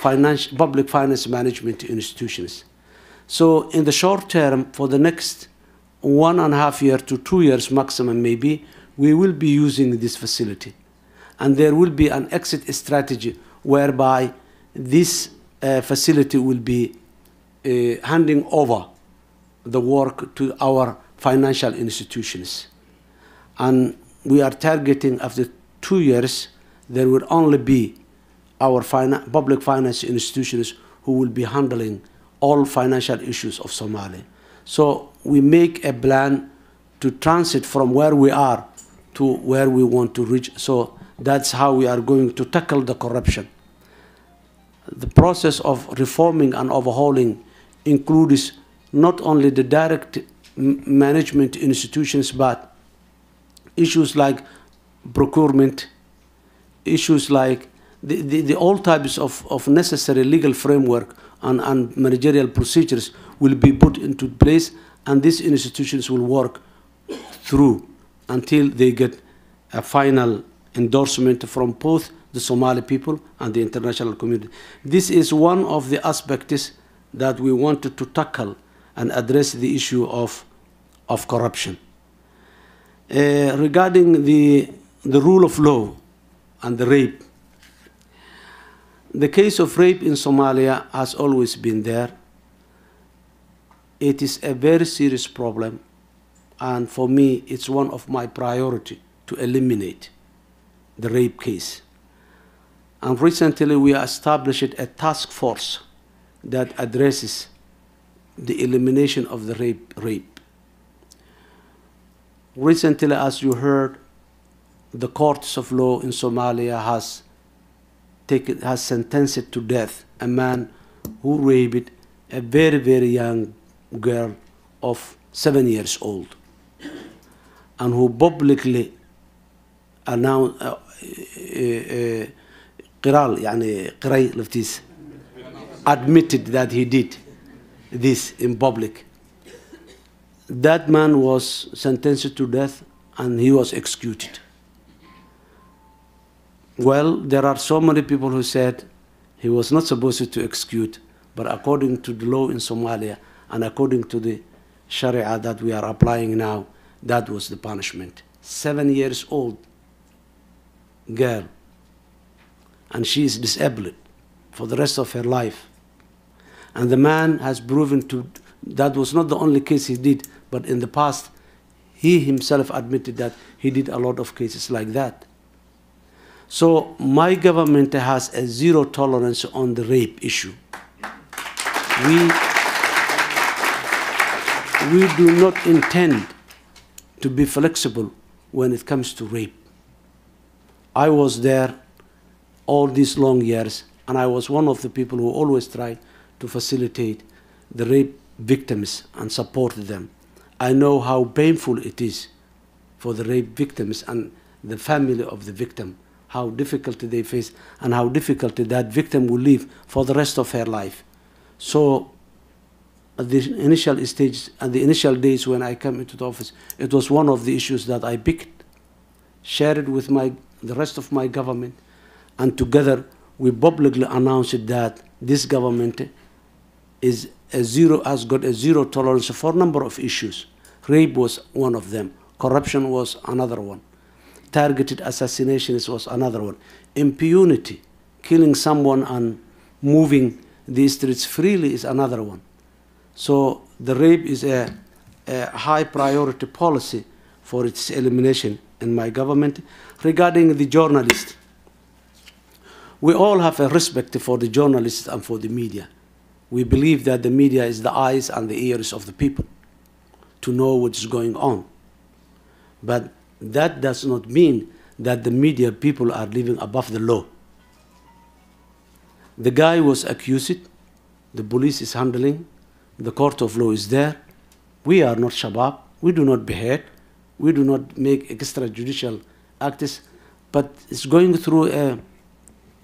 public finance management institutions. So in the short term, for the next 1.5 years to 2 years maximum maybe, we will be using this facility. And there will be an exit strategy whereby this facility will be handing over the work to our financial institutions. And we are targeting after 2 years, there will only be our public finance institutions who will be handling all financial issues of Somalia. So we make a plan to transit from where we are to where we want to reach. So that's how we are going to tackle the corruption. The process of reforming and overhauling includes not only the direct management institutions, but issues like procurement, issues like all types of necessary legal framework and managerial procedures will be put into place, and these institutions will work through until they get a final endorsement from both the Somali people and the international community. This is one of the aspects that we wanted to tackle and address the issue of corruption. Regarding the rule of law and the rape, the case of rape in Somalia has always been there. It is a very serious problem, and for me, it's one of my priorities to eliminate the rape case. And recently, we established a task force that addresses the elimination of the rape. Recently, as you heard, the courts of law in Somalia has sentenced to death a man who raped a very, very young girl of 7 years old, and who publicly announced admitted that he did this in public. That man was sentenced to death and he was executed. Well, there are so many people who said he was not supposed to execute, but according to the law in Somalia and according to the Sharia that we are applying now, that was the punishment. 7 years old girl, and she is disabled for the rest of her life. And the man has proven that was not the only case he did, but in the past, he himself admitted that he did a lot of cases like that. So my government has a zero tolerance on the rape issue. We do not intend to be flexible when it comes to rape. I was there all these long years, and I was one of the people who always tried to facilitate the rape victims and support them. I know how painful it is for the rape victims and the family of the victim, how difficult they face and how difficult that victim will live for the rest of her life. So at the initial stage, at the initial days when I came into the office, it was one of the issues that I picked, shared with the rest of my government, and together we publicly announced that this government has got a zero tolerance for a number of issues. Rape was one of them. Corruption was another one. Targeted assassinations was another one. Impunity, killing someone and moving the streets freely is another one. So the rape is a high priority policy for its elimination in my government. Regarding the journalists, we all have a respect for the journalists and for the media. We believe that the media is the eyes and the ears of the people to know what is going on. But that does not mean that the media people are living above the law. The guy was accused, the police is handling, the court of law is there. We are not Shabaab, we do not behead, we do not make extrajudicial acts, but it's going through a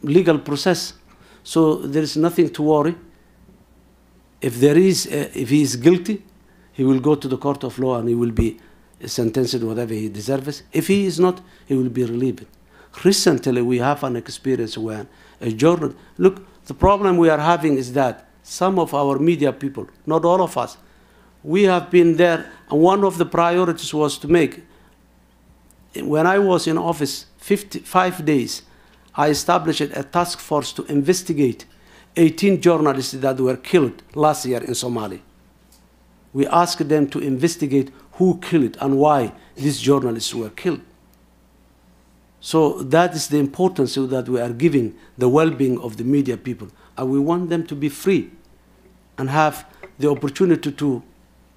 legal process. So there is nothing to worry. If he is guilty, he will go to the court of law and he will be sentenced whatever he deserves. If he is not, he will be relieved. Recently, we have an experience where a journalist, look, The problem we are having is that some of our media people, not all of us, we have been there, and one of the priorities was to make, when I was in office 55 days, I established a task force to investigate 18 journalists that were killed last year in Somalia. We asked them to investigate who killed and why these journalists were killed. So that is the importance that we are giving the well-being of the media people. And we want them to be free and have the opportunity to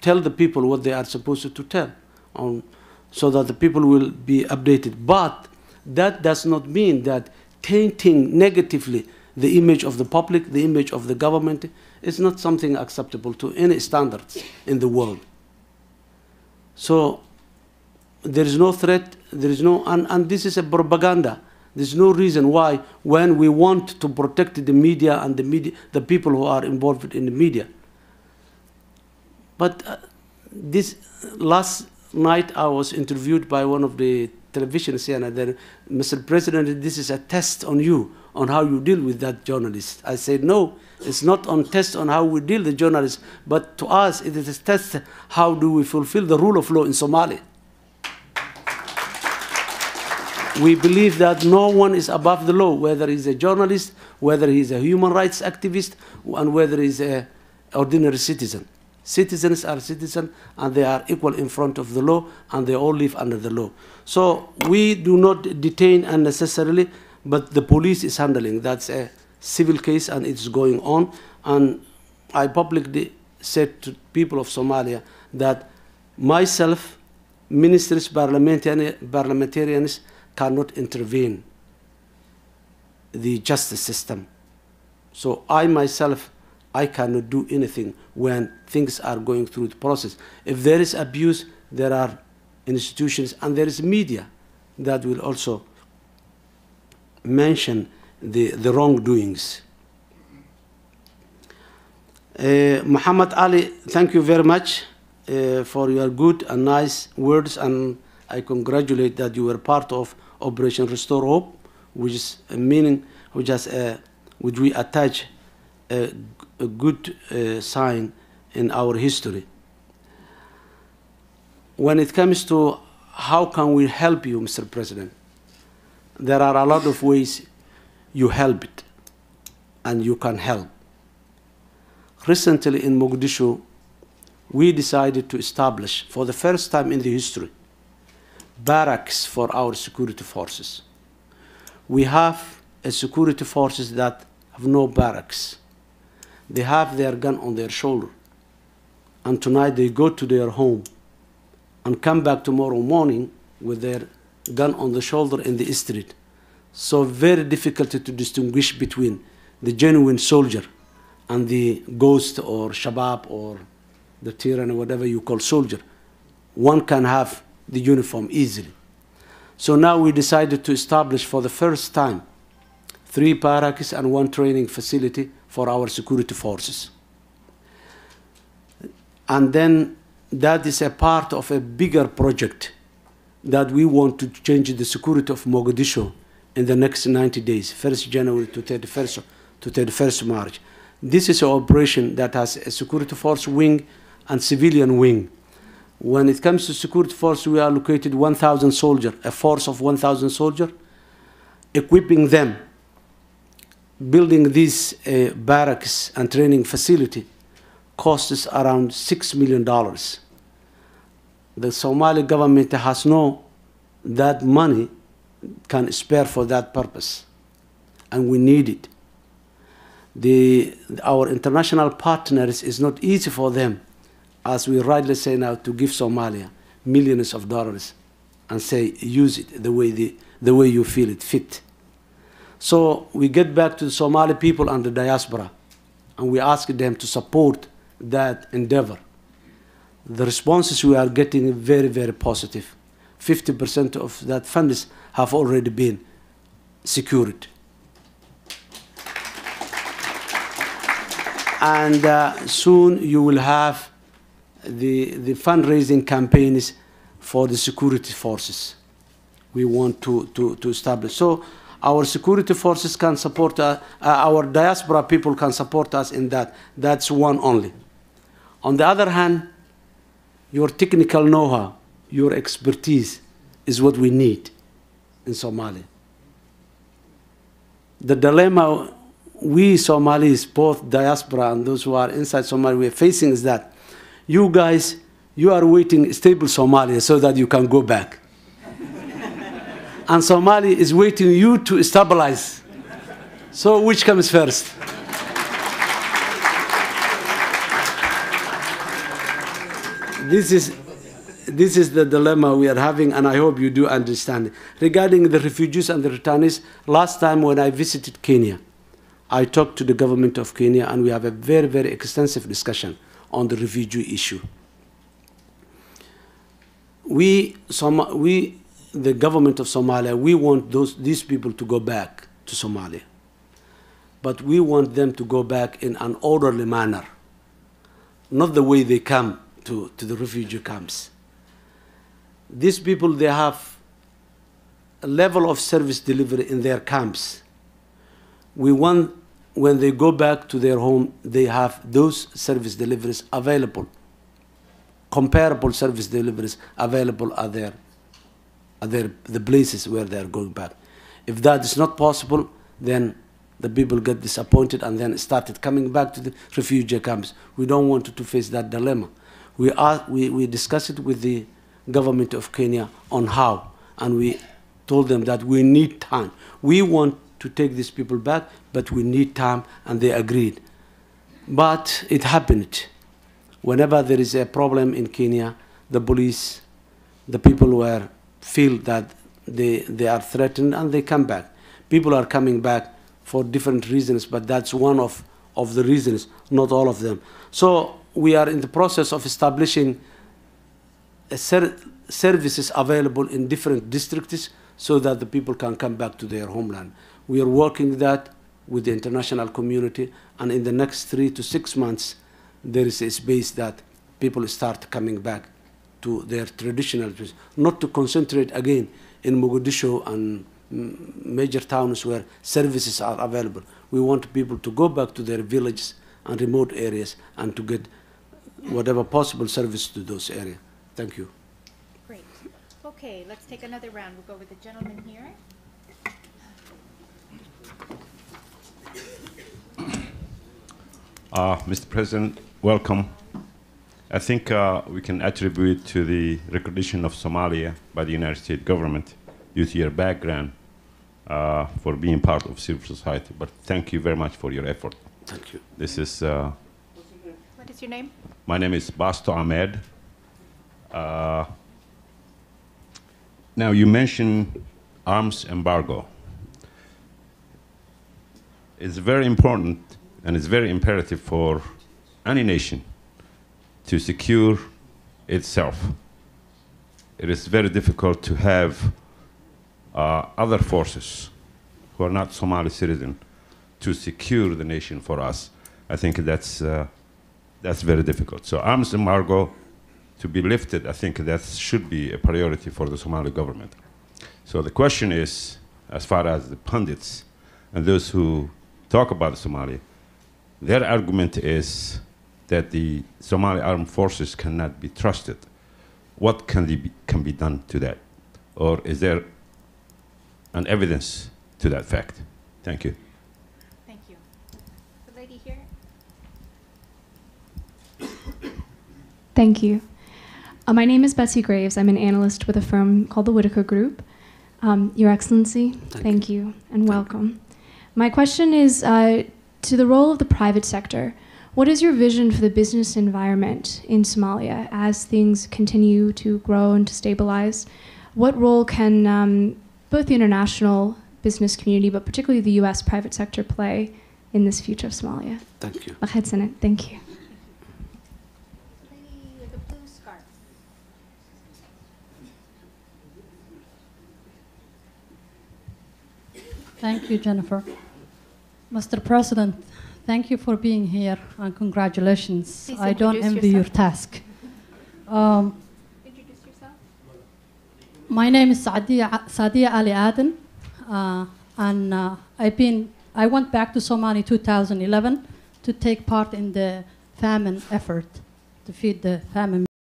tell the people what they are supposed to tell, so that the people will be updated. But that does not mean that tainting negatively the image of the public, the image of the government, is not something acceptable to any standards in the world. So there is no threat, there is no, and this is a propaganda. There's no reason why, when we want to protect the media and the people who are involved in the media. But this last night I was interviewed by one of the television channels. That, Mr. President, this is a test on you, on how you deal with that journalist. I said, no, it's not on test on how we deal with the journalists, but to us it is a test how do we fulfill the rule of law in Somalia. We believe that no one is above the law, whether he's a journalist, whether he's a human rights activist, and whether he's an ordinary citizen. Citizens are citizens, and they are equal in front of the law, and they all live under the law. So we do not detain unnecessarily, but the police is handling. That's a civil case, and it's going on. And I publicly said to people of Somalia that myself, ministers, parliamentarians cannot intervene the justice system. So I myself, I cannot do anything when things are going through the process. If there is abuse, there are institutions and there is media that will also mention the wrongdoings. Muhammad Ali, thank you very much for your good and nice words, and I congratulate that you were part of Operation Restore Hope, which is a meaning, which we attach a good sign in our history. When it comes to how can we help you, Mr. President, there are a lot of ways you help it, and you can help. Recently in Mogadishu, we decided to establish, for the first time in the history, barracks for our security forces. We have a security forces that have no barracks. They have their gun on their shoulder, and tonight they go to their home and come back tomorrow morning with their gun on the shoulder in the street. So very difficult to distinguish between the genuine soldier and the ghost or Shabaab or the tyranny, whatever you call soldier. One can have the uniform easily. So now we decided to establish for the first time 3 barracks and 1 training facility for our security forces. And then that is a part of a bigger project that we want to change the security of Mogadishu in the next 90 days, 1st January to 31st March. This is an operation that has a security force wing and civilian wing. When it comes to security force, we allocated 1,000 soldiers, a force of 1,000 soldiers, equipping them, building these barracks and training facility costs around $6 million. The Somali government has no that money can spare for that purpose, and we need it. Our international partners, is not easy for them, as we rightly say now, to give Somalia millions of dollars and say, use it the way you feel it fit. So we get back to the Somali people and the diaspora, and we ask them to support that endeavor. The responses we are getting very, very positive. 50% of that funds have already been secured. And soon you will have the fundraising campaigns for the security forces we want to establish. So Our security forces can support us, our diaspora people can support us in that. That's one only. On the other hand, your technical know-how, your expertise is what we need in Somalia. The dilemma we Somalis, both diaspora and those who are inside Somalia, we are facing is that you guys, you are waiting stable Somalia so that you can go back. And Somalia is waiting you to stabilize. So which comes first? This is the dilemma we are having, and I hope you do understand it. Regarding the refugees and the returnees, last time when I visited Kenya, I talked to the government of Kenya, and we have a very, very extensive discussion on the refugee issue. The government of Somalia, we want these people to go back to Somalia. But we want them to go back in an orderly manner, not the way they come to the refugee camps. These people, they have a level of service delivery in their camps. We want, when they go back to their home, they have those service deliveries available, comparable service deliveries available at the places where they are going back. If that is not possible, then the people get disappointed and then started coming back to the refugee camps. We don't want to face that dilemma. We discussed it with the government of Kenya on how, and we told them that we need time. We want to take these people back, but we need time, and they agreed. But it happened. Whenever there is a problem in Kenya, the police, the people feel that they are threatened, and they come back. People are coming back for different reasons, but that's one of the reasons, not all of them. So we are in the process of establishing services available in different districts so that the people can come back to their homeland. We are working that with the international community, and in the next 3 to 6 months, there is a space that people start coming back to their traditional place, not to concentrate again in Mogadishu and major towns where services are available. We want people to go back to their villages and remote areas and to get whatever possible service to those areas. Thank you. Great. Okay, let's take another round. We'll go with the gentleman here. Mr. President, welcome. I think we can attribute to the recognition of Somalia by the United States government due to your background for being part of civil society. But thank you very much for your effort. Thank you. This is... What is your name? My name is Basto Ahmed. Now, you mentioned arms embargo. It's very important and it's very imperative for any nation to secure itself. It is very difficult to have other forces who are not Somali citizens to secure the nation for us. I think that's very difficult. So arms embargo to be lifted, I think that should be a priority for the Somali government. So the question is, as far as the pundits and those who talk about Somalia, their argument is that the Somali armed forces cannot be trusted. What can be done to that? Or is there an evidence to that fact? Thank you. Thank you. The lady here. Thank you. My name is Betsy Graves. I'm an analyst with a firm called the Whitaker Group. Your Excellency, thank you and welcome. My question is to the role of the private sector. What is your vision for the business environment in Somalia as things continue to grow and to stabilize? What role can both the international business community, but particularly the US private sector, play in this future of Somalia? Thank you. Thank you. Lady with the blue scarf. Thank you, Jennifer. Mr. President, thank you for being here and congratulations. Please I don't introduce envy your yourself. task. Introduce yourself. My name is Sadia Ali Aden. And I went back to Somalia 2011 to take part in the famine effort to feed the famine